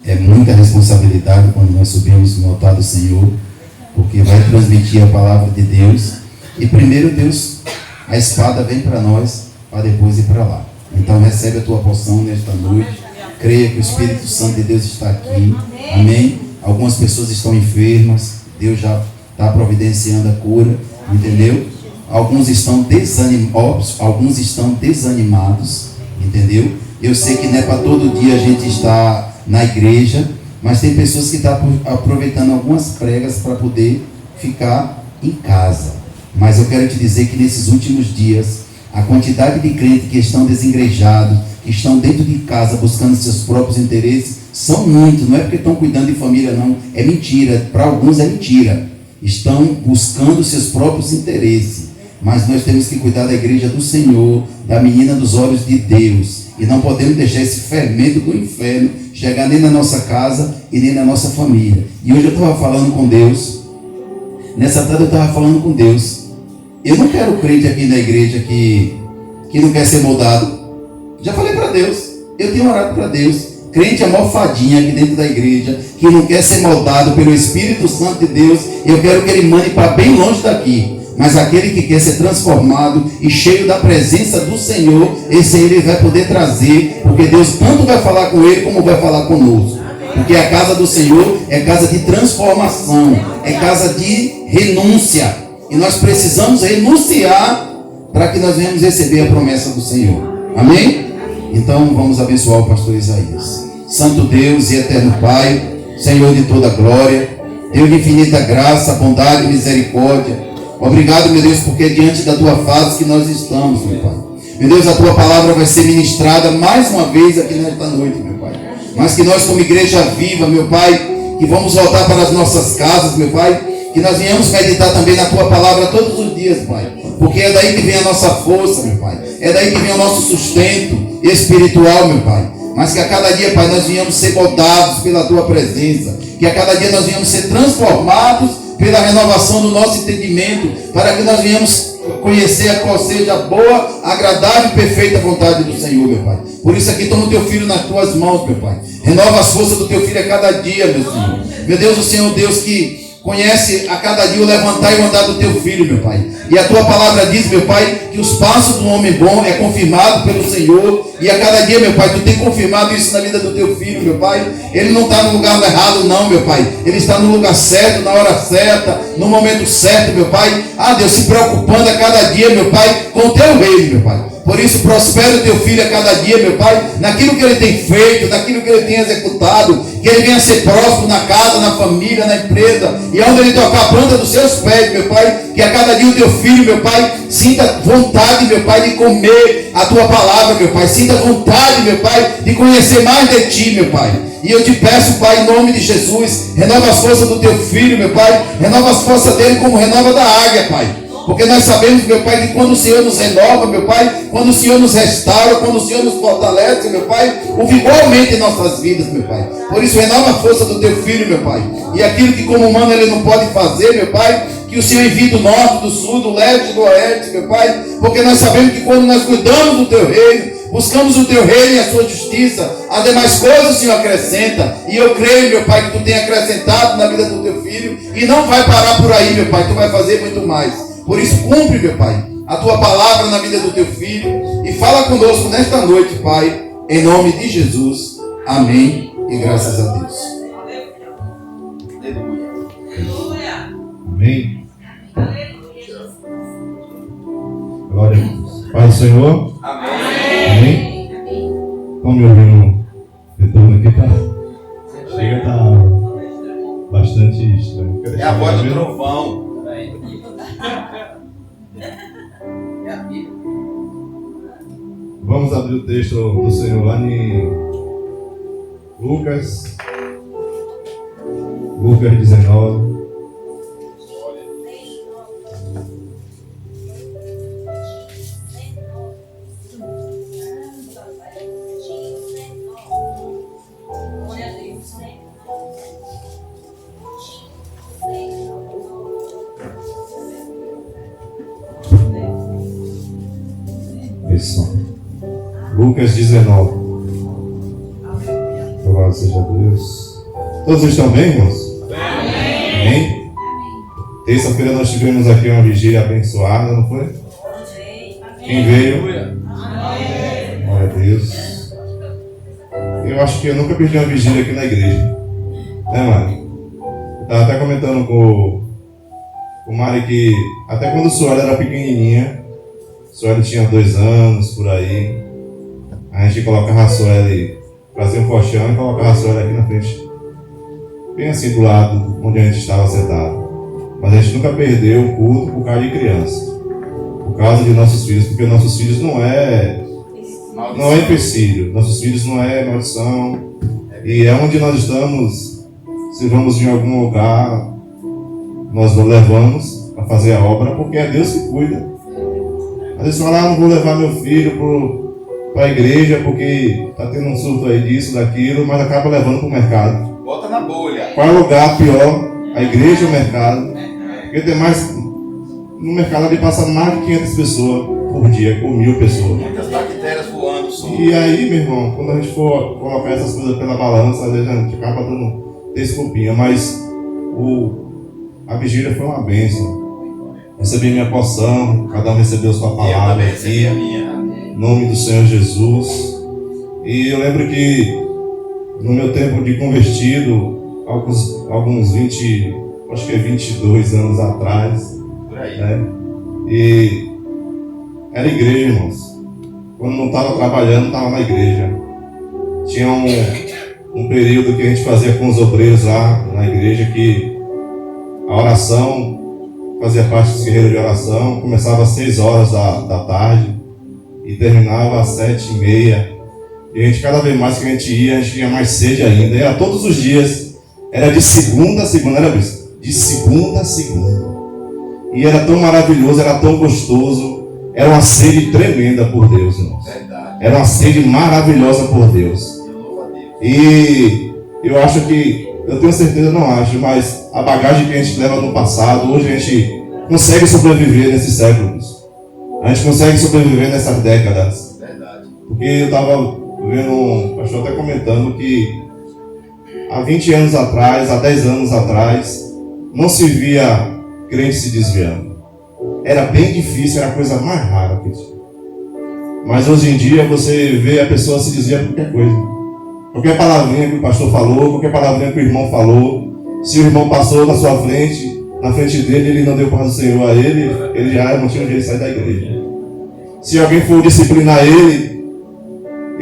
É muita responsabilidade quando nós subimos no altar do Senhor, porque vai transmitir a palavra de Deus. E primeiro Deus, a espada vem para nós, para depois ir para lá. Então recebe a tua porção nesta noite. Creia que o Espírito Santo de Deus está aqui. Amém? Algumas pessoas estão enfermas. Deus já está providenciando a cura. Entendeu? Alguns estão desanimados. Entendeu? Eu sei que não é para todo dia a gente estar na igreja, mas tem pessoas que estão aproveitando algumas pregas para poder ficar em casa. Mas eu quero te dizer que nesses últimos dias, a quantidade de crentes que estão desengrejados, que estão dentro de casa buscando seus próprios interesses, são muitos. Não é porque estão cuidando de família, não. É mentira. Para alguns é mentira. Estão buscando seus próprios interesses. Mas nós temos que cuidar da igreja do Senhor, da menina dos olhos de Deus. E não podemos deixar esse fermento do inferno chegar nem na nossa casa e nem na nossa família. E hoje eu estava falando com Deus. Nessa tarde eu estava falando com Deus. Eu não quero crente aqui na igreja que não quer ser moldado. Já falei para Deus. Eu tenho orado para Deus. Crente amorfadinha aqui dentro da igreja, que não quer ser moldado pelo Espírito Santo de Deus. Eu quero que ele mande para bem longe daqui. Mas aquele que quer ser transformado e cheio da presença do Senhor, esse aí ele vai poder trazer, porque Deus tanto vai falar com ele como vai falar conosco. Porque a casa do Senhor é casa de transformação, é casa de renúncia. E nós precisamos renunciar para que nós venhamos receber a promessa do Senhor. Amém? Então vamos abençoar o pastor Isaías. Santo Deus e eterno Pai, Senhor de toda glória, Deus de infinita graça, bondade e misericórdia. Obrigado, meu Deus, porque é diante da tua face que nós estamos, meu Pai. Meu Deus, a tua palavra vai ser ministrada mais uma vez aqui nesta noite, meu Pai. Mas que nós, como igreja viva, meu Pai, que vamos voltar para as nossas casas, meu Pai, que nós venhamos meditar também na tua palavra todos os dias, Pai. Porque é daí que vem a nossa força, meu Pai. É daí que vem o nosso sustento espiritual, meu Pai. Mas que a cada dia, Pai, nós venhamos ser moldados pela tua presença. Que a cada dia nós venhamos ser transformados pela renovação do nosso entendimento, para que nós venhamos conhecer a qual seja a boa, agradável e perfeita vontade do Senhor, meu Pai. Por isso aqui toma o teu filho nas tuas mãos, meu Pai. Renova as forças do teu filho a cada dia, meu Senhor. Meu Deus, o Senhor Deus que conhece a cada dia o levantar e o andar do teu filho, meu Pai. E a tua palavra diz, meu Pai, que os passos do homem bom é confirmado pelo Senhor. E a cada dia, meu Pai, tu tem confirmado isso na vida do teu filho, meu Pai. Ele não está no lugar errado, não, meu Pai. Ele está no lugar certo, na hora certa, no momento certo, meu Pai. Ah, Deus, se preocupando a cada dia, meu Pai, com o teu reino, meu Pai. Por isso, prospera o teu filho a cada dia, meu Pai, naquilo que ele tem feito, naquilo que ele tem executado, que ele venha ser próspero na casa, na família, na empresa, e onde ele tocar a planta dos seus pés, meu Pai, que a cada dia o teu filho, meu Pai, sinta vontade, meu Pai, de comer a tua palavra, meu Pai, sinta vontade, meu Pai, de conhecer mais de ti, meu Pai. E eu te peço, Pai, em nome de Jesus, renova as forças do teu filho, meu Pai, renova as forças dele como renova da águia, Pai. Porque nós sabemos, meu Pai, que quando o Senhor nos renova, meu Pai, quando o Senhor nos restaura, quando o Senhor nos fortalece, meu Pai, o vigor aumenta em nossas vidas, meu Pai. Por isso, renova a força do teu filho, meu Pai. E aquilo que como humano ele não pode fazer, meu Pai, que o Senhor envie do norte, do sul, do leste e do oeste, meu Pai. Porque nós sabemos que quando nós cuidamos do teu reino, buscamos o teu reino e a sua justiça, as demais coisas o Senhor acrescenta. E eu creio, meu Pai, que tu tem acrescentado na vida do teu filho. E não vai parar por aí, meu Pai, tu vai fazer muito mais. Por isso, cumpre, meu Pai, a tua palavra na vida do teu filho. E fala conosco nesta noite, Pai, em nome de Jesus. Amém. E graças a Deus. Amém. Glória a Deus. Pai do Senhor. Amém. Estão me ouvindo? Retorno aqui, tá? Chega, tá bastante estranho. É a voz do trovão. Vamos abrir o texto do Senhor lá em Lucas 19. Lucas 19. Louvado seja Deus. Todos estão bem, irmãos? Amém. Terça-feira nós tivemos aqui uma vigília abençoada, não foi? Quem veio? Glória a Deus. Eu acho que eu nunca perdi uma vigília aqui na igreja. Né, Mari? Eu estava até comentando com o Mari que até quando o Sueli era pequenininha, o Sueli tinha 2 anos, por aí, a gente colocava a Sueli, fazia um colchão e colocava a Sueli aqui na frente, bem assim do lado onde a gente estava sentado. Mas a gente nunca perdeu o culto por causa de criança, por causa de nossos filhos, porque nossos filhos não é empecilho, nossos filhos não é maldição, e é onde nós estamos. Se vamos em algum lugar, nós não levamos para fazer a obra, porque é Deus que cuida. Às vezes fala, não vou levar meu filho para a igreja porque está tendo um surto aí disso, daquilo, mas acaba levando para o mercado. Bota na bolha. Qual é o lugar pior? A igreja ou o mercado? Porque tem mais, no mercado ali passa mais de 500 pessoas por dia, ou 1000 pessoas. Muitas bactérias voando. E aí, meu irmão, quando a gente for colocar essas coisas pela balança, às vezes a gente acaba dando desculpinha, mas a vigília foi uma bênção. Recebi minha porção, cada um recebeu sua palavra aqui, em nome do Senhor Jesus. E eu lembro que no meu tempo de convertido, alguns 20, acho que é 22 anos atrás, né? E era igreja, irmãos. Quando não estava trabalhando, estava na igreja. Tinha um período que a gente fazia com os obreiros lá na igreja, que a oração, fazia parte dos guerreiros de oração, começava às 6 horas da tarde e terminava às 7h30. E a gente, cada vez mais que a gente ia, tinha mais sede ainda. E era todos os dias, era de segunda a segunda, era isso? De segunda a segunda. E era tão maravilhoso, era tão gostoso, era uma sede tremenda por Deus, irmãos. Era uma sede maravilhosa por Deus. E eu acho que, eu tenho certeza, não acho, mas a bagagem que a gente leva no passado, hoje a gente consegue sobreviver nesses séculos. A gente consegue sobreviver nessas décadas. Porque eu estava vendo um pastor até comentando que há 20 anos atrás, há 10 anos atrás, não se via crente se desviando. Era bem difícil, era a coisa mais rara. Mas hoje em dia você vê a pessoa se desviar por qualquer coisa. Qualquer palavrinha que o pastor falou, qualquer palavrinha que o irmão falou, se o irmão passou na sua frente, na frente dele, ele não deu paz do Senhor a ele já não tinha um jeito de sair da igreja. Se alguém for disciplinar ele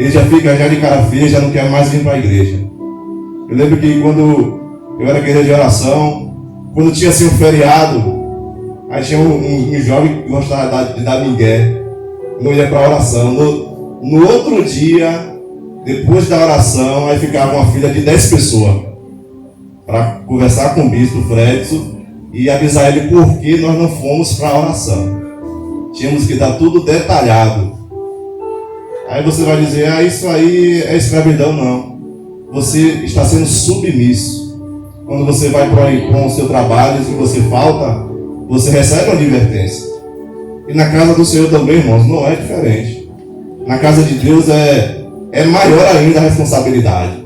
já fica já de cara feia, já não quer mais vir para a igreja. Eu lembro que quando eu era guerreiro de oração, quando tinha assim um feriado, aí tinha um jovem que gostava de dar migué, não ia para a oração. No outro dia, depois da oração, aí ficava uma fila de 10 pessoas para conversar com o bispo Fredson e avisar ele por que nós não fomos para a oração. Tínhamos que dar tudo detalhado. Aí você vai dizer, isso aí é escravidão. Não. Você está sendo submisso. Quando você vai para o seu trabalho, se você falta, você recebe uma advertência. E na casa do Senhor também, irmãos, não é diferente. Na casa de Deus é maior ainda a responsabilidade.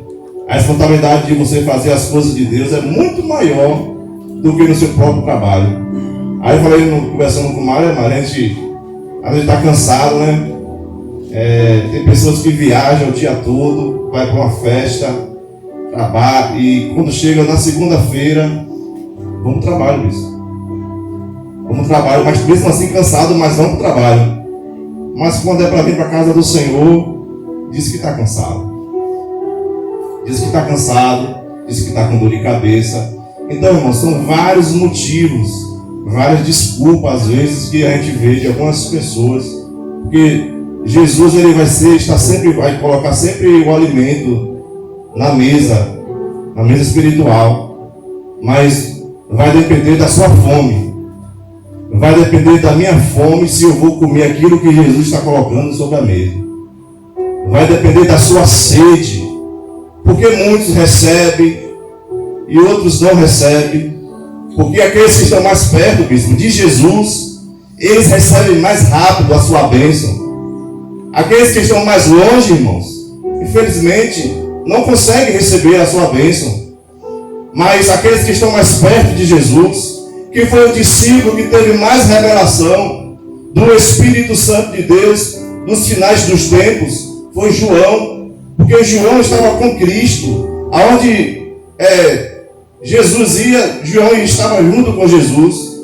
A responsabilidade de você fazer as coisas de Deus é muito maior do que no seu próprio trabalho. Aí eu falei, conversando com o Mário, a gente está cansado, né? Tem pessoas que viajam o dia todo, vai para uma festa, trabalha, e quando chega na segunda-feira, vamos para o trabalho, isso. Vamos para o trabalho, mas mesmo assim cansado, mas vamos para o trabalho. Mas quando é para vir para a casa do Senhor, diz que está cansado. Diz que está cansado, diz que está com dor de cabeça. Então, irmãos, são vários motivos, várias desculpas, às vezes, que a gente vê de algumas pessoas, porque Jesus ele vai colocar sempre o alimento na mesa espiritual, mas vai depender da sua fome, vai depender da minha fome se eu vou comer aquilo que Jesus está colocando sobre a mesa, vai depender da sua sede, porque muitos recebem e outros não recebem, porque aqueles que estão mais perto, bispo, de Jesus, eles recebem mais rápido a sua bênção. Aqueles que estão mais longe, irmãos, infelizmente, não conseguem receber a sua bênção. Mas aqueles que estão mais perto de Jesus, que foi o discípulo que teve mais revelação do Espírito Santo de Deus nos finais dos tempos, foi João, porque João estava com Cristo, aonde Jesus ia, João estava junto com Jesus.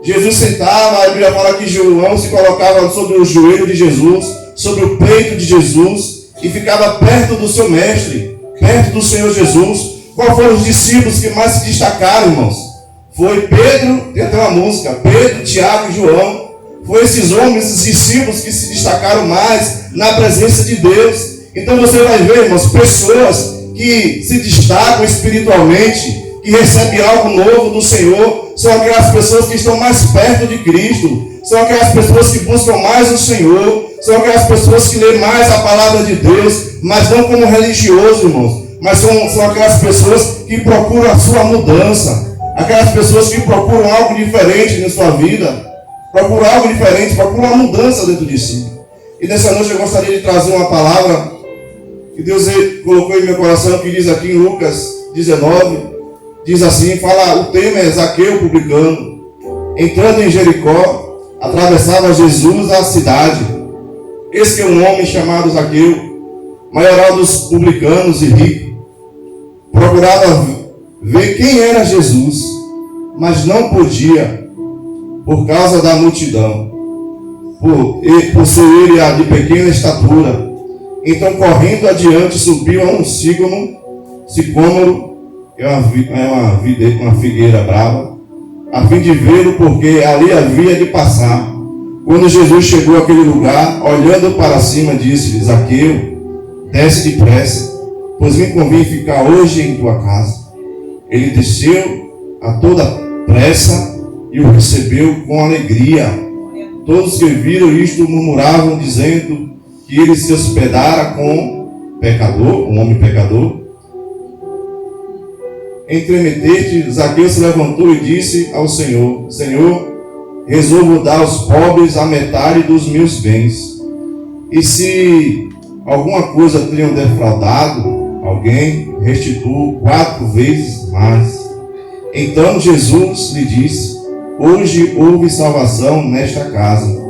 Jesus sentava, a Bíblia fala que João se colocava sobre o joelho de Jesus, sobre o peito de Jesus, e ficava perto do seu mestre, perto do Senhor Jesus. Qual foram os discípulos que mais se destacaram, irmãos? Foi Pedro, tem até uma música, Pedro, Tiago e João. Foi esses homens, esses discípulos que se destacaram mais na presença de Deus. Então você vai ver, irmãos, pessoas que se destacam espiritualmente, que recebem algo novo do Senhor, são aquelas pessoas que estão mais perto de Cristo, são aquelas pessoas que buscam mais o Senhor, são aquelas pessoas que lêem mais a palavra de Deus, mas não como religioso, irmãos, mas são aquelas pessoas que procuram a sua mudança, aquelas pessoas que procuram algo diferente na sua vida, procuram algo diferente, procuram uma mudança dentro de si. E nessa noite eu gostaria de trazer uma palavra que Deus colocou em meu coração, que diz aqui em Lucas 19, diz assim, fala, o tema é Zaqueu publicano. Entrando em Jericó, atravessava Jesus a cidade. Eis que um homem chamado Zaqueu, maioral dos publicanos e rico, procurava ver quem era Jesus, mas não podia, por causa da multidão, por ser ele de pequena estatura. Então, correndo adiante, subiu a um sicômoro, uma figueira brava, a fim de vê-lo, porque ali havia de passar. Quando Jesus chegou àquele lugar, olhando para cima, disse-lhe, Zaqueu, desce depressa, pois me convém ficar hoje em tua casa. Ele desceu a toda pressa e o recebeu com alegria. Todos que viram isto murmuravam, dizendo que ele se hospedara com pecador, um homem pecador. Entremeteste, Zaqueu se levantou e disse ao Senhor, Senhor, resolvo dar aos pobres a metade dos meus bens. E se alguma coisa tenham defraudado alguém, restituo 4 vezes mais. Então Jesus lhe disse, hoje houve salvação nesta casa,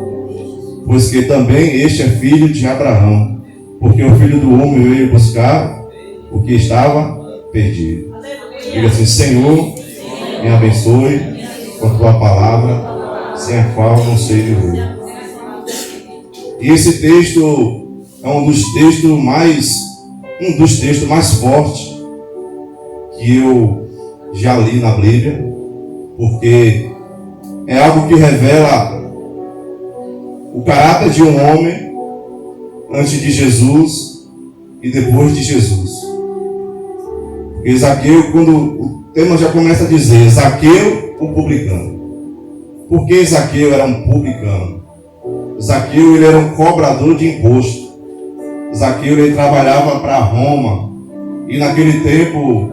pois que também este é filho de Abraão, porque o Filho do Homem veio buscar o que estava perdido. Diga assim, Senhor, me abençoe com a tua palavra, sem a qual não sei viver. E esse texto é um dos textos mais fortes que eu já li na Bíblia, porque é algo que revela o caráter de um homem antes de Jesus e depois de Jesus. Porque Zaqueu, quando o tema já começa a dizer, Zaqueu, o publicano. Por que Zaqueu era um publicano? Zaqueu, ele era um cobrador de imposto. Zaqueu, ele trabalhava para Roma. E naquele tempo,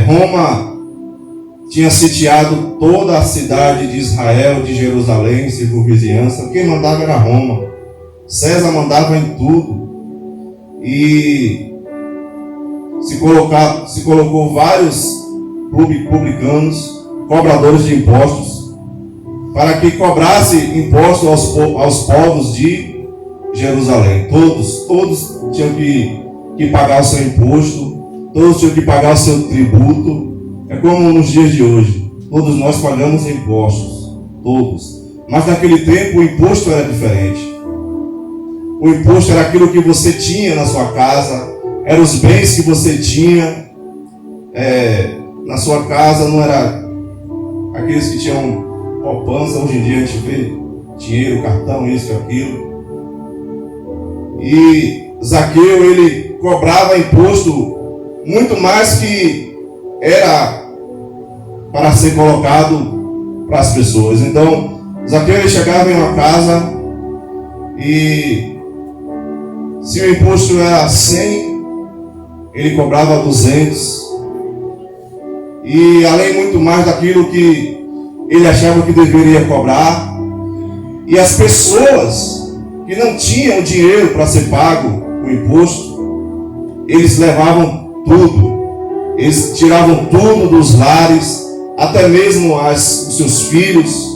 Roma tinha sitiado toda a cidade de Israel, de Jerusalém, circunvizinhança. Quem mandava era Roma. César mandava em tudo. E se colocou vários publicanos, cobradores de impostos, para que cobrasse imposto aos povos de Jerusalém. Todos tinham que pagar o seu imposto, todos tinham que pagar o seu tributo. É como nos dias de hoje, todos nós pagamos impostos, todos. Mas naquele tempo o imposto era diferente. O imposto era aquilo que você tinha na sua casa, eram os bens que você tinha na sua casa, não era aqueles que tinham poupança. Hoje em dia a gente vê dinheiro, cartão, isso e aquilo. E Zaqueu, ele cobrava imposto muito mais que era para ser colocado para as pessoas. Então, Zaqueu, ele chegava em uma casa e se o imposto era 100, ele cobrava 200. E além muito mais daquilo que ele achava que deveria cobrar. E as pessoas que não tinham dinheiro para ser pago o imposto, eles levavam tudo, eles tiravam tudo dos lares, até mesmo os seus filhos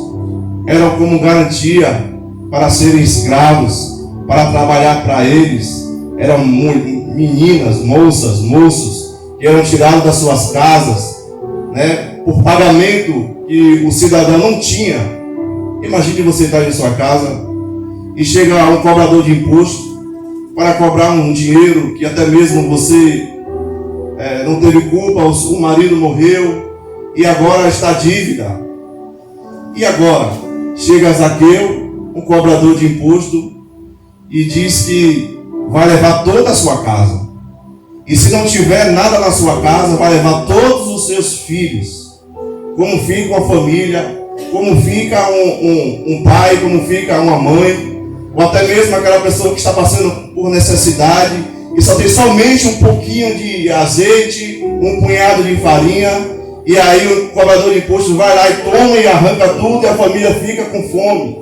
eram como garantia para serem escravos, para trabalhar para eles. Eram meninas, moças, moços que eram tirados das suas casas, né, por pagamento que o cidadão não tinha. Imagine você estar em sua casa e chega um cobrador de imposto para cobrar um dinheiro que até mesmo você não teve culpa, o marido morreu e agora está dívida. E agora chega Zaqueu, um cobrador de imposto, e diz que vai levar toda a sua casa. E se não tiver nada na sua casa, vai levar todos os seus filhos. Como fica uma família, como fica um pai, como fica uma mãe, ou até mesmo aquela pessoa que está passando por necessidade e só tem somente um pouquinho de azeite, um punhado de farinha, e aí o cobrador de imposto vai lá e toma e arranca tudo e a família fica com fome.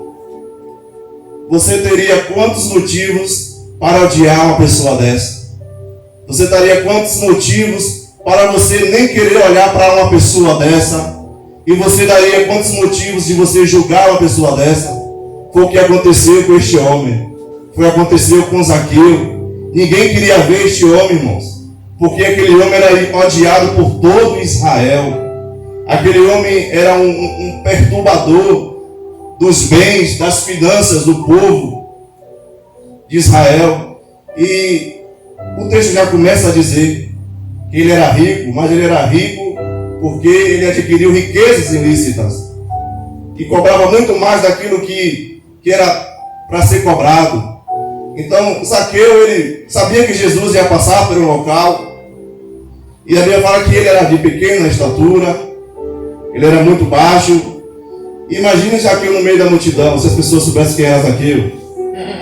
Você teria quantos motivos para odiar uma pessoa dessa? Você teria quantos motivos para você nem querer olhar para uma pessoa dessa? E você daria quantos motivos de você julgar uma pessoa dessa? Foi o que aconteceu com este homem. Foi o que aconteceu com Zaqueu. Ninguém queria ver este homem, irmãos, porque aquele homem era odiado por todo Israel. Aquele homem era um perturbador dos bens, das finanças do povo de Israel. E o texto já começa a dizer que ele era rico, mas ele era rico porque ele adquiriu riquezas ilícitas e cobrava muito mais daquilo que era para ser cobrado. Então Zaqueu, ele sabia que Jesus ia passar por um local, e a Bíblia fala que ele era de pequena estatura, ele era muito baixo. Imagine Zaqueu no meio da multidão, se as pessoas soubessem quem era Zaqueu.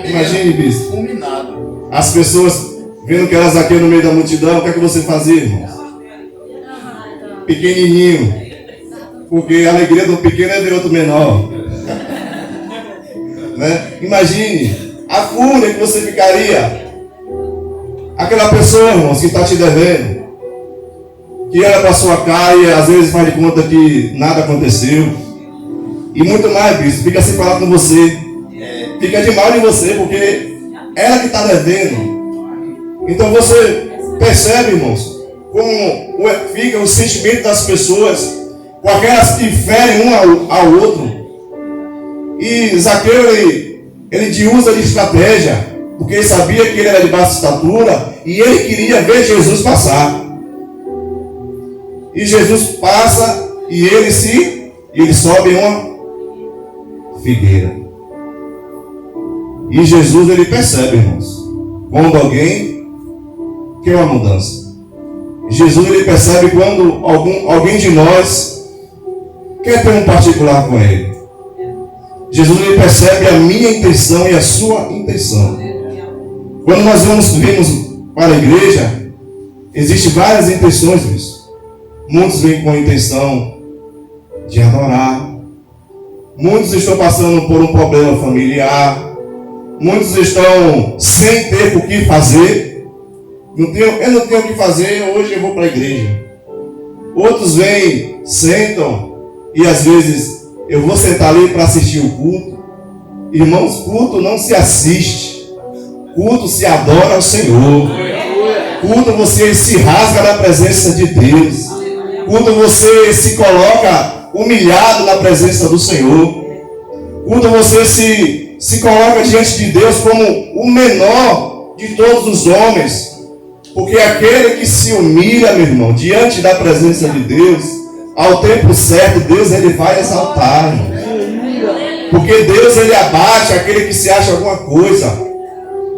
Imagine, bispo. Fulminado. As pessoas vendo que era Zaqueu no meio da multidão, o que é que você fazia, irmão? Pequenininho, porque a alegria do pequeno é de outro menor, né? Imagine a fúria que você ficaria. Aquela pessoa, irmãos, que está te devendo, que olha para sua cara e às vezes faz de conta que nada aconteceu, e muito mais, bispo, fica sem falar com você, fica de mal de você, porque ela que está devendo. Então você percebe, irmãos, como fica o sentimento das pessoas com aquelas que ferem um ao outro. E Zaqueu, ele usa de estratégia, porque ele sabia que ele era de baixa estatura e ele queria ver Jesus passar. E Jesus passa e ele sobe em uma figueira. E Jesus, ele percebe, irmãos, quando alguém quer uma mudança. Jesus, ele percebe quando alguém de nós quer ter um particular com ele. Jesus, ele percebe a minha intenção e a sua intenção. Quando nós vimos para a igreja, existem várias intenções nisso. Muitos vêm com a intenção de adorar. Muitos estão passando por um problema familiar. Muitos estão sem ter o que fazer. Eu não tenho o que fazer, hoje eu vou para a igreja. Outros vêm, sentam, e às vezes eu vou sentar ali para assistir o culto. Irmãos, culto não se assiste, culto se adora ao Senhor. Culto você se rasga na presença de Deus. Culto você se coloca humilhado na presença do Senhor. Culto você se coloca diante de Deus como o menor de todos os homens. Porque aquele que se humilha, meu irmão, diante da presença de Deus, ao tempo certo, Deus ele vai exaltar, irmão. Porque Deus ele abate aquele que se acha alguma coisa.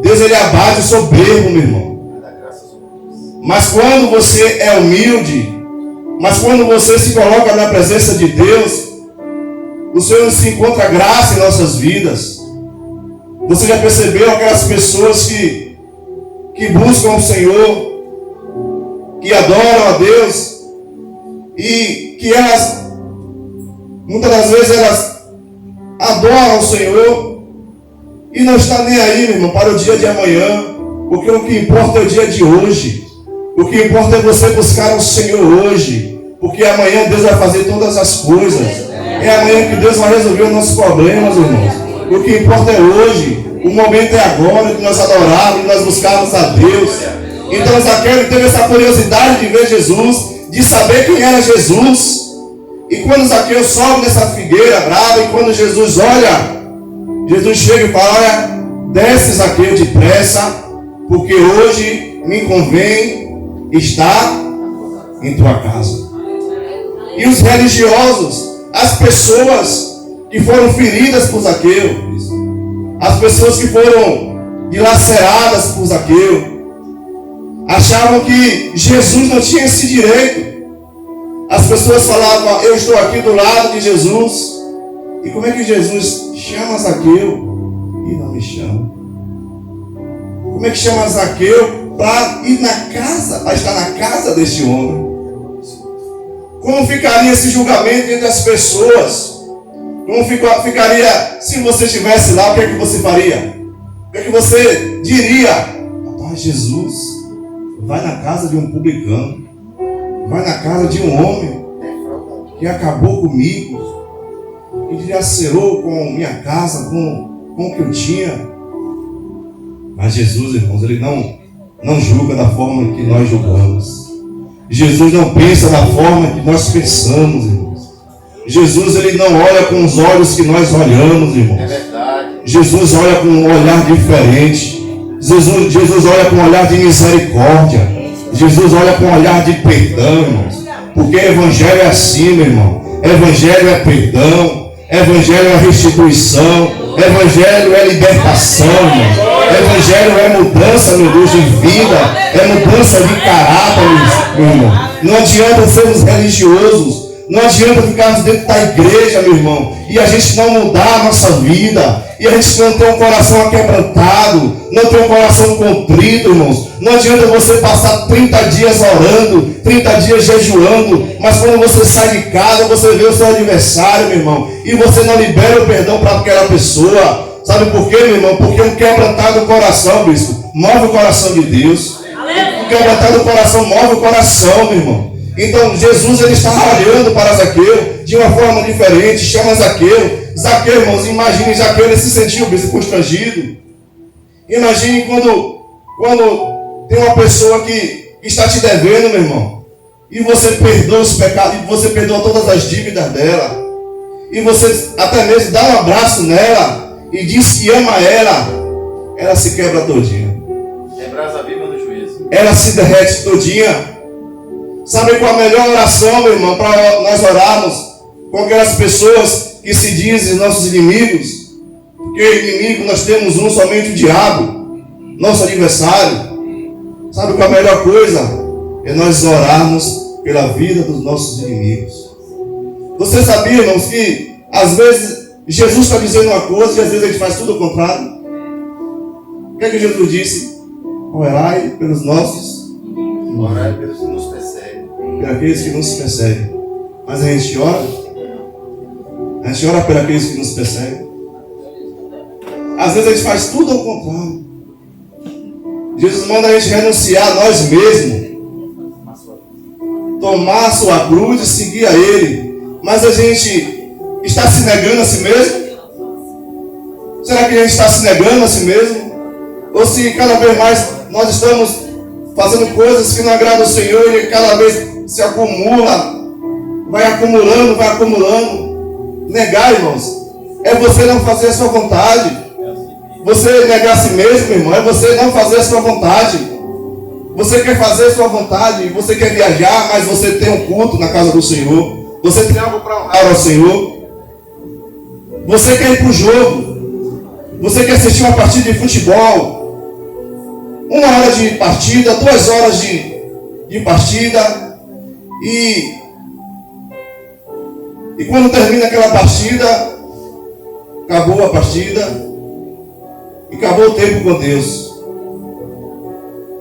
Deus ele abate o soberbo, meu irmão. Mas quando você é humilde, mas quando você se coloca na presença de Deus, o Senhor se encontra graça em nossas vidas. Você já percebeu aquelas pessoas que buscam o Senhor, que adoram a Deus, e que elas, muitas das vezes elas adoram o Senhor, e não está nem aí, meu irmão, para o dia de amanhã, Porque o que importa é o dia de hoje. O que importa é você buscar o Senhor hoje. Porque amanhã Deus vai fazer todas as coisas. É amanhã que Deus vai resolver os nossos problemas, irmãos. O que importa é hoje. O momento é agora, que nós adorarmos, que nós buscarmos a Deus. Então Zaqueu teve essa curiosidade de ver Jesus, de saber quem era Jesus. E quando Zaqueu sobe nessa figueira brava, e quando Jesus olha, Jesus chega e fala: olha, desce, Zaqueu, depressa, porque hoje me convém estar em tua casa. E os religiosos, as pessoas que foram feridas por Zaqueu, as pessoas que foram dilaceradas por Zaqueu, achavam que Jesus não tinha esse direito. As pessoas falavam: eu estou aqui do lado de Jesus. E como é que Jesus chama Zaqueu e não me chama? Como é que chama Zaqueu para ir na casa, para estar na casa deste homem? Como ficaria esse julgamento entre as pessoas? Como ficaria se você estivesse lá? O que é que você faria? O que é que você diria? Rapaz, Jesus vai na casa de um publicano, vai na casa de um homem que acabou comigo, que dilacerou com minha casa, com o que eu tinha. Mas Jesus, irmãos, ele não julga da forma que nós julgamos. Jesus não pensa da forma que nós pensamos, irmãos. Jesus, ele não olha com os olhos que nós olhamos, irmãos. É verdade. Jesus olha com um olhar diferente. Jesus olha com um olhar de misericórdia. Jesus olha com um olhar de perdão, irmãos. Porque Evangelho é assim, meu irmão. Evangelho é perdão. Evangelho é restituição. Evangelho é libertação, irmão. Evangelho é mudança, meu Deus, de vida. É mudança de caráter, meu irmão. Não adianta sermos religiosos. Não adianta ficarmos dentro da igreja, meu irmão, e a gente não mudar a nossa vida, e a gente não ter um coração aquebrantado, não ter um coração contrito, irmãos. Não adianta você passar 30 dias orando, 30 dias jejuando, mas quando você sai de casa, você vê o seu adversário, meu irmão, e você não libera o perdão para aquela pessoa. Sabe por quê, meu irmão? Porque um quebrantado coração, bispo, move o coração de Deus. Um quebrantado coração move o coração, meu irmão. Então Jesus, ele está olhando para Zaqueu de uma forma diferente, chama Zaqueu. Zaqueu, irmãos, imagine Zaqueu, ele se sentiu constrangido. Imagine quando tem uma pessoa que está te devendo, meu irmão, e você perdoa os pecados, e você perdoa todas as dívidas dela, e você até mesmo dá um abraço nela e diz que ama ela se quebra todinha. É brasa viva no juízo. Ela se derrete todinha. Sabe qual a melhor oração, meu irmão, para nós orarmos com aquelas pessoas que se dizem nossos inimigos? Porque inimigo nós temos um, somente o diabo, nosso adversário. Sabe qual a melhor coisa? É nós orarmos pela vida dos nossos inimigos. Você sabia, irmãos, que às vezes Jesus está dizendo uma coisa e às vezes a gente faz tudo o contrário? O que é que Jesus disse? Orai pelos nossos, Orai pelos que nos perseguem. por aqueles que nos perseguem. Mas a gente ora por aqueles que nos perseguem. Às vezes a gente faz tudo ao contrário. Jesus manda a gente renunciar a nós mesmos, tomar a sua cruz e seguir a Ele. Mas a gente está se negando a si mesmo? Será que a gente está se negando a si mesmo? Ou se cada vez mais nós estamos fazendo coisas que não agradam ao Senhor e cada vez se acumula, vai acumulando. Negar, irmãos, é você não fazer a sua vontade. Você negar a si mesmo, irmão, é você não fazer a sua vontade. Você quer fazer a sua vontade, você quer viajar, mas você tem um culto na casa do Senhor. Você tem algo para honrar ao Senhor. Você quer ir para o jogo. Você quer assistir uma partida de futebol. 1 hora de partida, 2 horas de partida. E quando termina aquela partida, acabou a partida. E acabou o tempo com Deus.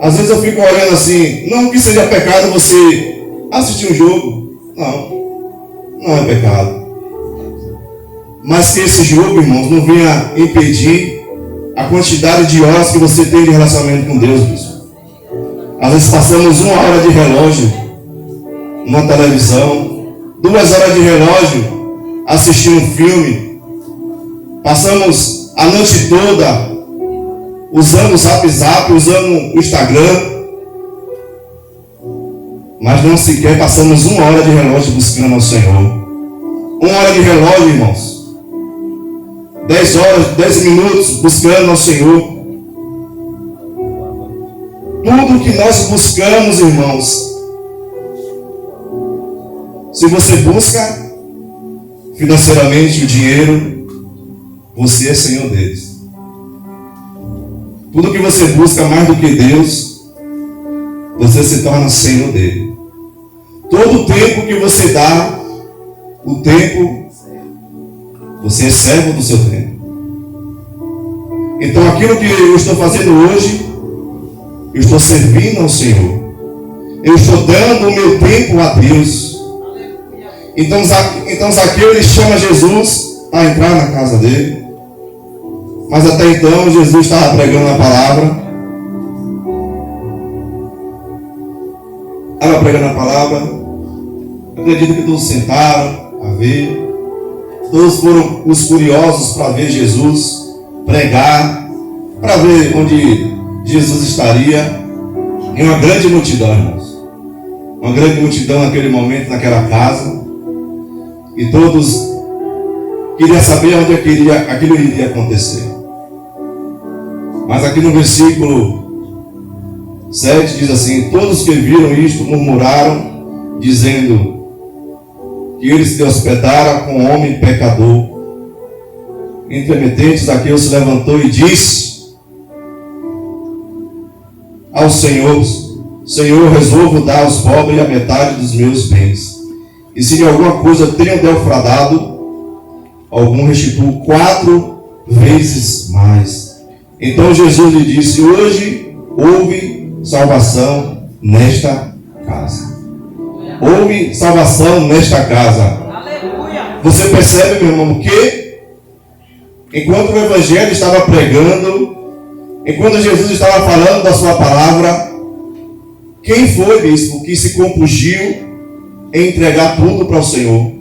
Às vezes eu fico olhando assim, não que seja pecado você assistir um jogo. Não é pecado. Mas que esse jogo, irmãos, não venha impedir a quantidade de horas que você tem de relacionamento com Deus, bispo. Às vezes passamos 1 hora de relógio numa televisão, 2 horas de relógio assistindo um filme. Passamos a noite toda usando o Zap, usando o Instagram. Mas não sequer passamos 1 hora de relógio buscando ao Senhor. 1 hora de relógio, irmãos. 10 horas, 10 minutos buscando ao Senhor. Tudo que nós buscamos, irmãos, se você busca financeiramente o dinheiro, você é Senhor deles. Tudo que você busca mais do que Deus, você se torna Senhor dele. Todo o tempo que você dá, o tempo, você é servo do seu tempo. Então aquilo que eu estou fazendo hoje, eu estou servindo ao Senhor. Eu estou dando o meu tempo a Deus. Então Zaqueu, ele chama Jesus a entrar na casa dele. Mas até então Jesus estava pregando a palavra. Estava pregando a palavra. Eu acredito que todos sentaram a ver. Todos foram os curiosos para ver Jesus pregar, para ver onde Jesus estaria. Em uma grande multidão, irmãos. Uma grande multidão naquele momento, naquela casa. E todos queriam saber onde aquilo iria acontecer. Mas aqui no versículo 7 diz assim: todos que viram isto murmuraram, dizendo que ele se hospedara com um homem pecador. Entremetente, Zaqueu se levantou e disse ao Senhor: Senhor, resolvo dar aos pobres a metade dos meus bens. E se de alguma coisa tenho defraudado, algum restituo 4 vezes mais. Então Jesus lhe disse: hoje houve salvação nesta casa. Houve salvação nesta casa. Aleluia. Você percebe, meu irmão, que enquanto o Evangelho estava pregando, enquanto Jesus estava falando da sua palavra, quem foi, bispo, que se compungiu em entregar tudo para o Senhor?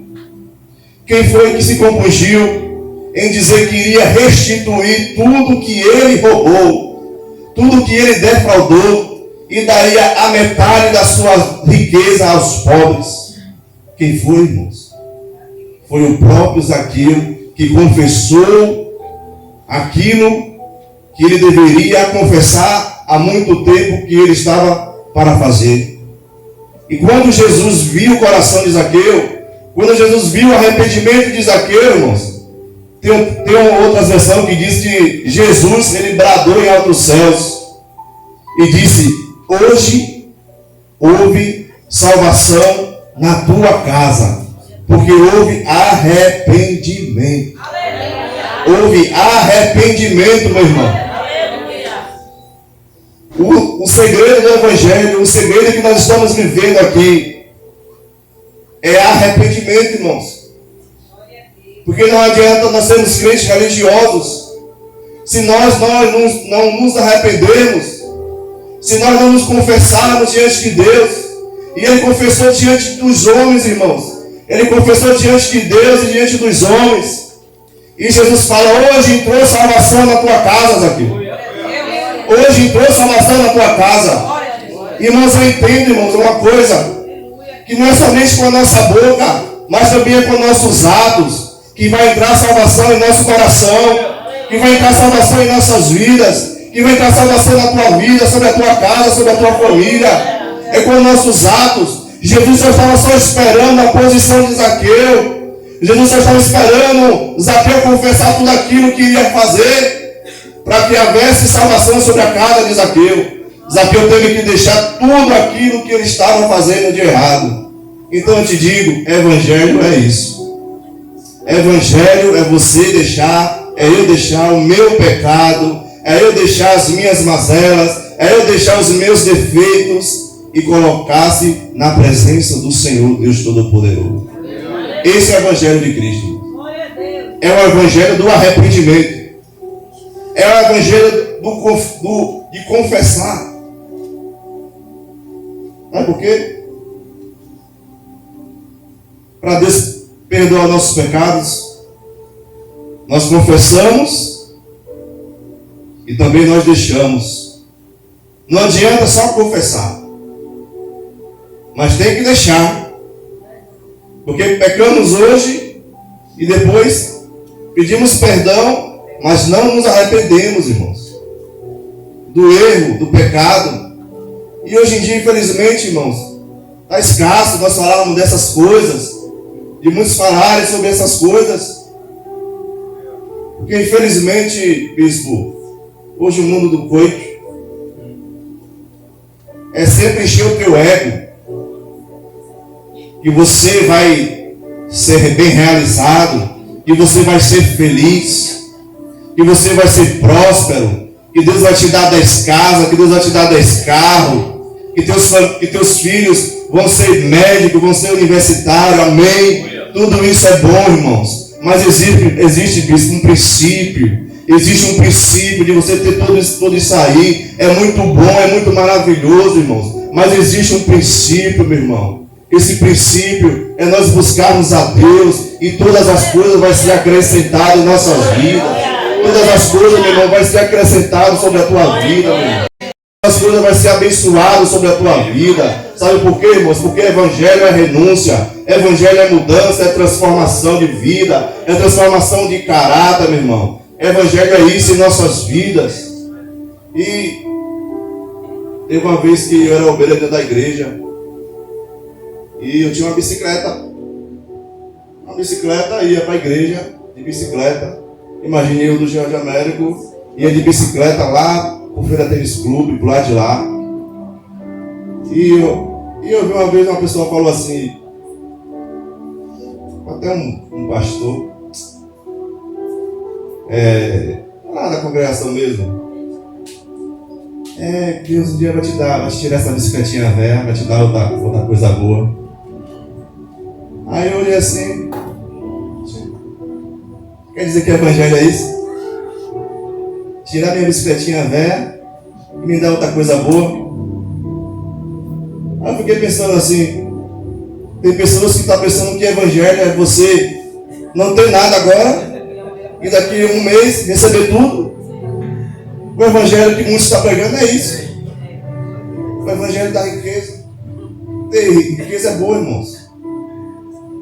Quem foi que se compungiu em dizer que iria restituir tudo que ele roubou, tudo que ele defraudou, e daria a metade da sua riqueza aos pobres? Quem foi, irmãos? Foi o próprio Zaqueu, que confessou aquilo que ele deveria confessar há muito tempo que ele estava para fazer. E quando Jesus viu o coração de Zaqueu, quando Jesus viu o arrependimento de Zaqueu, irmãos, tem uma outra versão que diz que Jesus, ele bradou em altos céus e disse: hoje houve salvação na tua casa, porque houve arrependimento. Houve arrependimento, meu irmão. O segredo do Evangelho, o segredo que nós estamos vivendo aqui, é arrependimento, irmãos. Porque não adianta nós sermos crentes religiosos se nós não nos arrependermos, se nós não nos confessarmos diante de Deus. E ele confessou diante dos homens, irmãos. Ele confessou diante de Deus e diante dos homens. E Jesus fala: hoje entrou salvação na tua casa, Zaqueu. Hoje entrou salvação na tua casa. Irmãos, eu entendo, irmãos, uma coisa, que não é somente com a nossa boca, mas também é com nossos atos, que vai entrar salvação em nosso coração, que vai entrar salvação em nossas vidas, que vai entrar salvação na tua vida, sobre a tua casa, sobre a tua família. É com nossos atos. Jesus só estava só esperando a posição de Zaqueu. Jesus só estava esperando Zaqueu confessar tudo aquilo que iria fazer, para que houvesse salvação sobre a casa de Zaqueu. Zaqueu teve que deixar tudo aquilo que ele estava fazendo de errado. Então eu te digo, evangelho é isso. Evangelho é você deixar, é eu deixar o meu pecado, é eu deixar as minhas mazelas, é eu deixar os meus defeitos e colocar-se na presença do Senhor Deus Todo-Poderoso. Esse é o Evangelho de Cristo. É o Evangelho do arrependimento. É o evangelho de confessar. Sabe por quê? Para Deus perdoar nossos pecados, nós confessamos e também nós deixamos. Não adianta só confessar, mas tem que deixar. Porque pecamos hoje e depois pedimos perdão, mas não nos arrependemos, irmãos, do erro, do pecado. E hoje em dia, infelizmente, irmãos, está escasso nós falarmos dessas coisas, de muitos falarem sobre essas coisas. Porque infelizmente, bispo, hoje o mundo do coito é sempre encher o teu ego, que você vai ser bem realizado, que você vai ser feliz, que você vai ser próspero, que Deus vai te dar 10 casas, que Deus vai te dar 10 carros, que teus filhos vão ser médicos, vão ser universitários, amém? Tudo isso é bom, irmãos, mas existe um princípio. Existe um princípio de você ter tudo isso aí. É muito bom, é muito maravilhoso, irmãos, mas existe um princípio, meu irmão. Esse princípio é nós buscarmos a Deus e todas as coisas vão ser acrescentadas em nossas vidas. Todas as coisas, meu irmão, vão ser acrescentadas sobre a tua vida, meu irmão. As coisas vão ser abençoadas sobre a tua vida. Sabe por quê, irmãos? Porque evangelho é renúncia, evangelho é mudança, é transformação de vida, é transformação de caráter, meu irmão. Evangelho é isso em nossas vidas. E teve uma vez que eu era obreiro dentro da igreja e eu tinha uma bicicleta. Ia para a igreja de bicicleta. Imaginei eu do Jardim Américo, ia de bicicleta lá pro Feira Tênis Clube, pro lado de lá. E eu vi uma vez uma pessoa falou assim, até um pastor, lá da congregação mesmo, Deus um dia vai te tirar essa bicicletinha velha, vai te dar outra coisa boa. Aí eu olhei assim, quer dizer que evangelho é isso? Tirar minha bicicletinha velha e me dar outra coisa boa? Aí eu fiquei pensando assim, tem pessoas que estão pensando que evangelho é você não ter nada agora e daqui a um mês receber tudo. O evangelho que muitos estão pregando é isso. O evangelho da riqueza. Ter riqueza é boa, irmãos,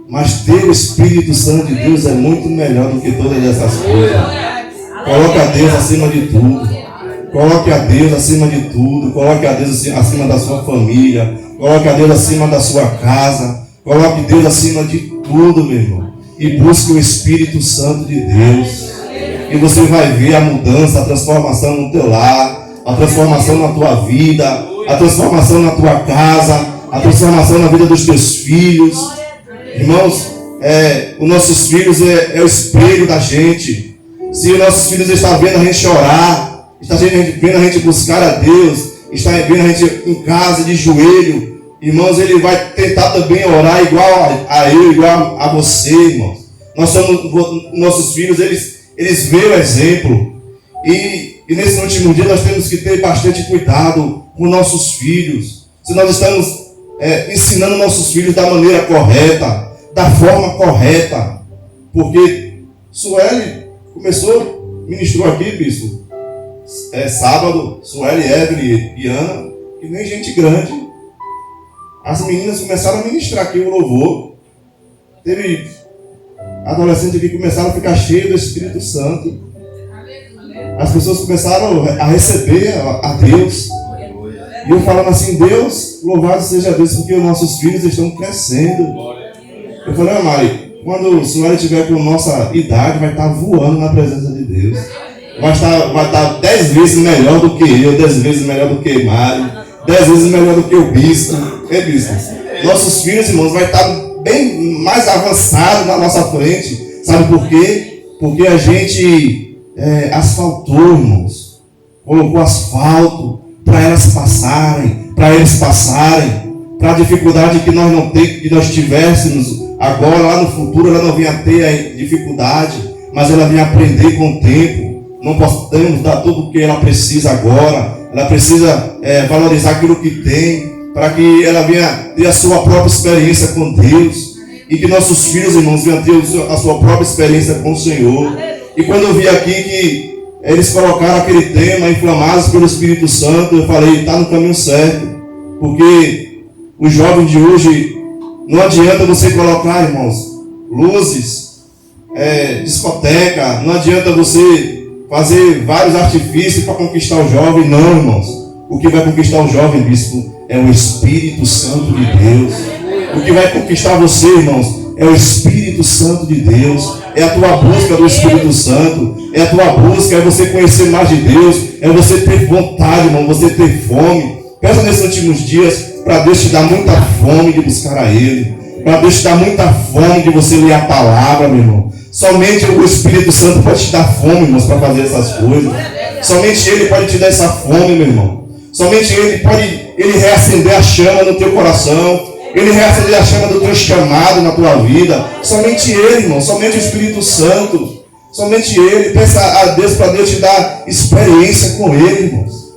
mas ter o Espírito Santo de Deus é muito melhor do que todas essas coisas. Coloque a Deus acima de tudo. Coloque a Deus acima de tudo. Coloque a Deus acima da sua família. Coloque a Deus acima da sua casa. Coloque Deus acima de tudo, meu irmão. E busque o Espírito Santo de Deus. E você vai ver a mudança, a transformação no teu lar, a transformação na tua vida, a transformação na tua casa, a transformação na vida dos teus filhos. Irmãos, os nossos filhos é o espelho da gente. Se os nossos filhos estão vendo a gente chorar, estão vendo a gente buscar a Deus, está vendo a gente em casa de joelho, irmãos, ele vai tentar também orar igual a eu, igual a você, irmãos. Nossos filhos, eles veem o exemplo. E nesse último dia nós temos que ter bastante cuidado com nossos filhos. Se nós estamos ensinando nossos filhos da maneira correta, da forma correta. Porque Sueli ministrou aqui, bispo, sábado, Sueli, Evelyn e Ana, que nem gente grande. As meninas começaram a ministrar aqui o louvor. Teve adolescentes que começaram a ficar cheios do Espírito Santo. As pessoas começaram a receber a Deus. E eu falando assim, Deus, louvado seja Deus, porque os nossos filhos estão crescendo. Eu falei, Mari, quando o Senhor estiver com nossa idade, vai estar voando na presença de Deus. Vai estar 10 vezes melhor do que eu, 10 vezes melhor do que Mari, 10 vezes melhor do que o bispo. Bispo? Nossos filhos, irmãos, vai estar bem mais avançados na nossa frente. Sabe por quê? Porque a gente asfaltou, irmãos. Colocou asfalto para eles passarem, para a dificuldade que nós tivéssemos agora, lá no futuro, ela não vinha ter a dificuldade, mas ela vinha aprender com o tempo. não podemos dar tudo o que ela precisa agora. Ela precisa valorizar aquilo que tem, para que ela venha ter a sua própria experiência com Deus. E que nossos filhos, irmãos, venham ter a sua própria experiência com o Senhor. E quando eu vi aqui que eles colocaram aquele tema, inflamados pelo Espírito Santo, eu falei, está no caminho certo. Porque os jovens de hoje, não adianta você colocar, irmãos, luzes, discoteca, não adianta você fazer vários artifícios para conquistar o jovem. Não, irmãos. O que vai conquistar o jovem, bispo, é o Espírito Santo de Deus. O que vai conquistar você, irmãos, é o Espírito Santo de Deus. É a tua busca do Espírito Santo. É a tua busca, é você conhecer mais de Deus. É você ter vontade, irmão, você ter fome. Peça nesses últimos dias para Deus te dar muita fome de buscar a Ele. Para Deus te dar muita fome de você ler a palavra, meu irmão. Somente o Espírito Santo pode te dar fome, irmãos, para fazer essas coisas. Somente Ele pode te dar essa fome, meu irmão. Somente Ele pode reacender a chama no teu coração. Ele reacender a chama do teu chamado na tua vida. Somente Ele, irmão. Somente o Espírito Santo. Somente Ele. Peça a Deus para Deus te dar experiência com Ele, irmãos.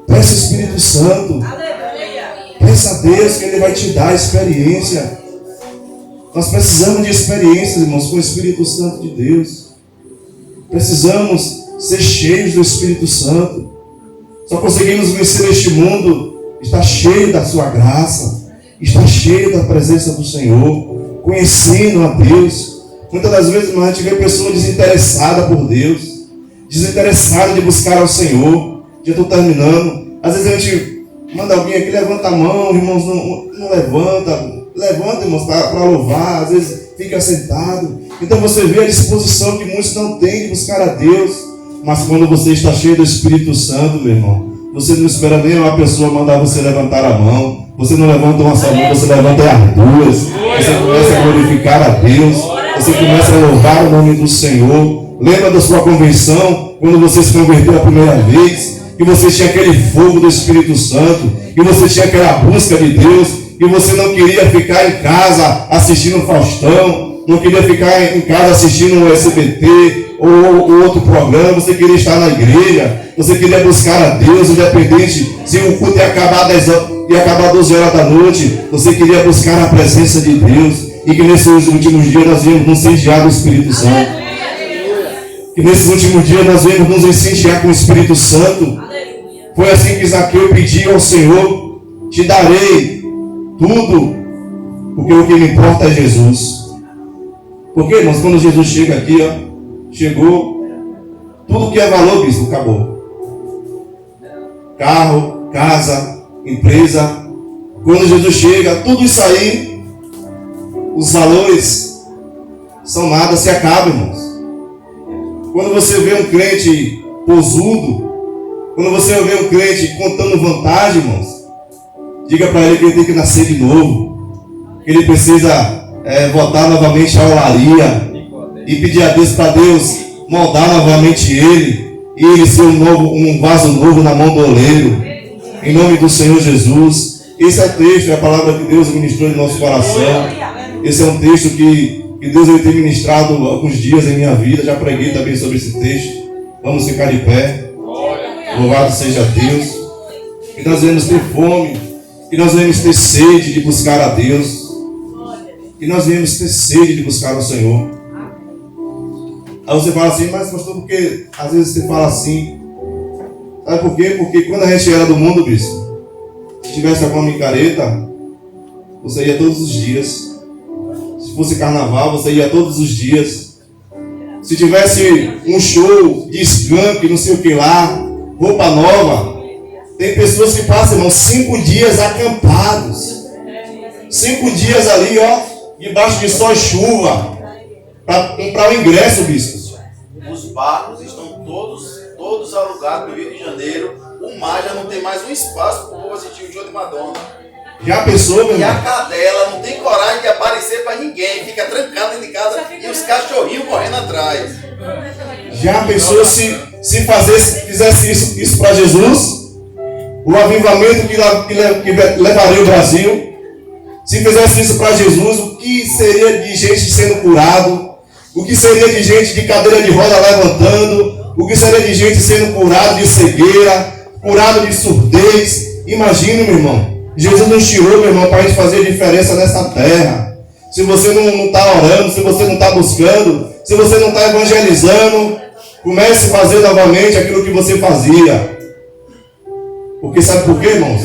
Peça o Espírito Santo. Peça a Deus que Ele vai te dar experiência. Nós precisamos de experiências, irmãos, com o Espírito Santo de Deus. Precisamos ser cheios do Espírito Santo. Só conseguimos vencer este mundo. Está cheio da sua graça. Está cheio da presença do Senhor. Conhecendo a Deus. Muitas das vezes, irmão, a gente vê pessoas desinteressadas por Deus. Desinteressadas de buscar ao Senhor. Já estou terminando. Às vezes a gente manda alguém aqui, levanta a mão, irmãos, não levanta. Levanta, irmãos, para louvar. Às vezes fica sentado. Então você vê a disposição que muitos não têm de buscar a Deus. Mas quando você está cheio do Espírito Santo, meu irmão, você não espera nem uma pessoa mandar você levantar a mão. Você não levanta uma só mão, você levanta as duas. Você começa a glorificar a Deus. Você começa a louvar o nome do Senhor. Lembra da sua conversão, quando você se converteu a primeira vez, que você tinha aquele fogo do Espírito Santo, que você tinha aquela busca de Deus, que você não queria ficar em casa assistindo o Faustão, não queria ficar em casa assistindo o SBT ou outro programa, você queria estar na igreja, você queria buscar a Deus, independente se o culto ia acabar 12 horas da noite, você queria buscar a presença de Deus, e que nesses últimos dias nós viemos nos incendiar do Espírito Santo. Que nesses últimos dias nós viemos nos incendiar com o Espírito Santo. Foi assim que Zaqueu pediu ao Senhor: te darei tudo, porque o que me importa é Jesus. Porque, irmãos, quando Jesus chega aqui, chegou, tudo que é valor, bispo, acabou. Carro, casa, empresa. Quando Jesus chega, tudo isso aí, os valores são nada, se acabam, irmãos. Quando você vê um crente posudo, quando você vê um crente contando vantagem, irmãos, diga para ele que ele tem que nascer de novo, que ele precisa voltar novamente à olaria e pedir a Deus para Deus moldar novamente ele e ele ser um vaso novo na mão do oleiro, em nome do Senhor Jesus. Esse é o texto, é a palavra que Deus ministrou em nosso coração. Esse é um texto que Deus tem ministrado alguns dias em minha vida. Já preguei também sobre esse texto. Vamos ficar de pé. Louvado seja Deus. Que nós venhamos ter fome, que nós venhamos ter sede de buscar a Deus, que nós venhamos ter sede de buscar o Senhor. Aí você fala assim: mas pastor, por que às vezes você fala assim? Sabe por quê? Porque quando a gente era do mundo, bispo, se tivesse alguma micareta, você ia todos os dias. Se fosse carnaval, você ia todos os dias. Se tivesse um show de skunk, não sei o que lá, roupa nova, tem pessoas que passam, irmão, 5 dias acampados. 5 dias ali, debaixo de sol e chuva, para comprar o ingresso, bispo. Os barcos estão todos alugados no Rio de Janeiro. O mar já não tem mais um espaço para o povo assistir o show de Madonna. Já pensou, meu irmão? E a cadela não tem coragem de aparecer para ninguém, fica trancada dentro de casa e os cachorrinhos correndo atrás. Já pensou se fizesse isso para Jesus? O avivamento que levaria o Brasil? Se fizesse isso para Jesus, o que seria de gente sendo curado? O que seria de gente de cadeira de roda levantando? O que seria de gente sendo curado de cegueira, curado de surdez? Imagina, meu irmão. Jesus nos tirou, meu irmão, para a gente fazer diferença nessa terra. Se você não está orando, se você não está buscando, se você não está evangelizando, comece a fazer novamente aquilo que você fazia. Porque sabe por quê, irmãos?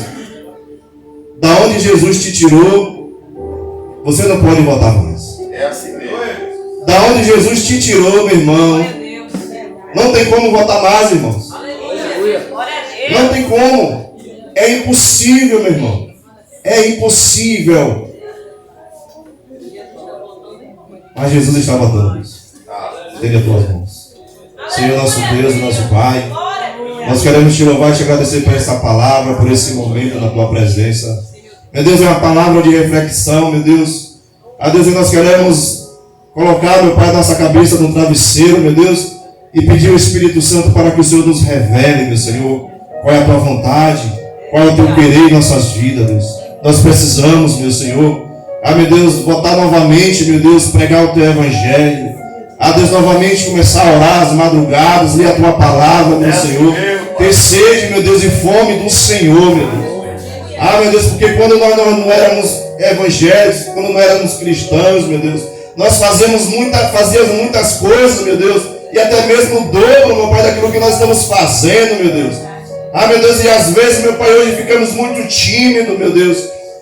Da onde Jesus te tirou, você não pode voltar mais. É assim mesmo. Da onde Jesus te tirou, meu irmão, não tem como voltar mais, irmãos. Não tem como. É impossível, meu irmão. É impossível. Mas Jesus está voltando. Estende as tuas mãos. Senhor, nosso Deus, nosso Pai, nós queremos te louvar e te agradecer por essa palavra, por esse momento na tua presença. Meu Deus, é uma palavra de reflexão, meu Deus. A Deus, nós queremos colocar, meu Pai, nossa cabeça no travesseiro, meu Deus, e pedir ao Espírito Santo para que o Senhor nos revele, meu Senhor, qual é a tua vontade, qual é o teu querer em nossas vidas, Deus. Nós precisamos, meu Senhor, meu Deus, voltar novamente, meu Deus, pregar o teu evangelho. Deus, novamente começar a orar às madrugadas, ler a tua palavra, meu Senhor. Ter sede, meu Deus, e fome do Senhor, meu Deus. Meu Deus, porque quando nós não éramos evangélicos, quando não éramos cristãos, meu Deus, nós fazíamos muitas coisas, meu Deus, e até mesmo o dobro, meu Pai, daquilo que nós estamos fazendo, meu Deus. Meu Deus, e às vezes, meu Pai, hoje ficamos muito tímidos, meu Deus.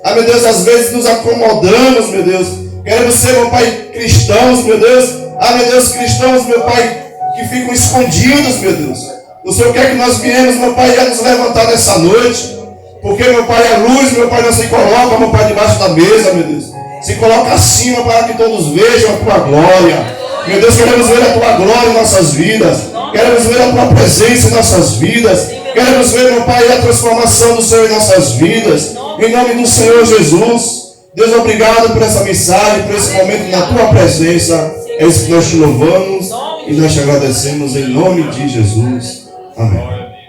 Meu Deus, às vezes nos acomodamos, meu Deus. Queremos ser, meu Pai, cristãos, meu Deus. Meu Deus, cristãos, meu Pai, que ficam escondidos, meu Deus. O Senhor quer que nós viemos, meu Pai, a nos levantar nessa noite. Porque, meu Pai, a luz, meu Pai, não se coloca, meu Pai, debaixo da mesa, meu Deus. Se coloca acima para que todos vejam a tua glória. Meu Deus, queremos ver a tua glória em nossas vidas. Queremos ver a tua presença em nossas vidas. Queremos ver, meu Pai, a transformação do Senhor em nossas vidas. Em nome do Senhor Jesus. Deus, obrigado por essa mensagem, por esse momento na tua presença. É isso que nós te louvamos e nós te agradecemos em nome de Jesus. Amém.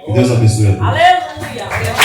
Que Deus abençoe a todos. Aleluia.